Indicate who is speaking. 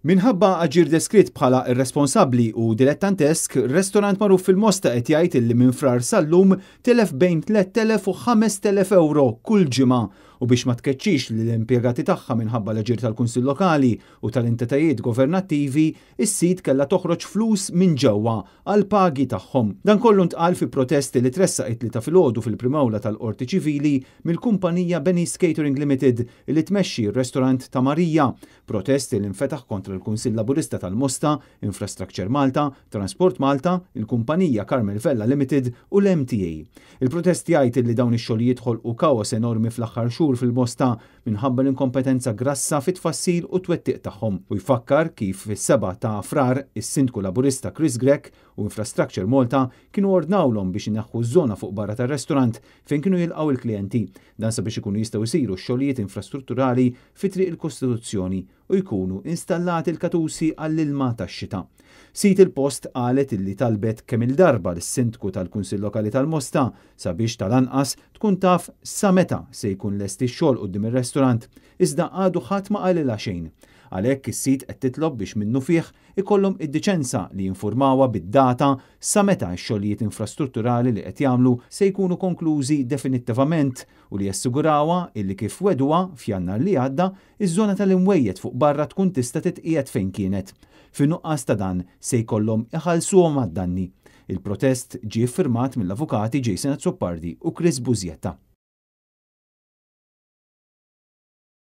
Speaker 1: Minħabba aġir deskritt bħala irresponsabbli u dilettantesk, restorant magħruf fil-Mosta qed jgħid li minn frar sal-lum telef bejn 3,000 u 5,000 euro kull ġimgħa u biex ma tkeċċix l-impjegati tagħha minħabba l-aġir tal-Kunsill Lokali u tal-entitajiet governattivi, is-sit kellha toħroġ flus minn ġewwa għal pagi tagħhom. Dan kollu ntqal fi protesti li tressaqit li ta' filgħodu fil-primawla tal-Qorti Ċivili mill-kumpanija Benny's Catering Limited li tmexxi r-restorant ta' Marija. Protesti li nfetaħ kontra l-Kunsill Laburista tal-Mosta, Infrastructure Malta, Transport Malta, il-kumpanija Carmel Vella Limited u l-MTA. Il-protesti jgħid li dawn ix-xogħlijiet ħolqu kaos enormi fl-aħħar xhur fil-Mosta minħabba l-inkompetenza grassa fit-tfassil u twettiq tagħhom u jfakkar kif fis-7 ta' frar is-Sindku Laburista Chris Grech u Infrastructure Malta kienu ordnawlhom biex ineħħu ż-żona fuq barra tar-restorant fejn kienu jilqgħu il-klijenti, dan sabiex ikunu jistgħu jsiru x-xogħlijiet infrastrutturali fi triq il-Kostituzzjoni u jkunu installati l-katusi għall-ilma tax-xita. Sit il-Post qalet illi talbet kemm il-darba lis-Sindku tal-Kunsill Lokali tal-Mosta sabiex tal-anqas tkun taf sa meta se jkun lest ix-xogħol quddiem ir-restorant, iżda għadu ħadd ma qalilha xejn. Għalhekk is-sit qed titlob biex minnu fih ikollhom id-deċenza li jinformawha bid-data sa meta x-xogħlijiet infrastrutturali li qed jagħmlu se jkunu konklużi definittivament u li jassigurawa illi kif wedwa f'Jannar li għadda iż-żona tal-imwejjed fuq barra tkun tista' titqiegħed fejn kienet. Fin-nuqqas ta' dan se jkollhom iħallsuhom għad-danni. Il-protest ġie ffirmat mill-avukati Jason Azzoppardi u Chris Bużjetta.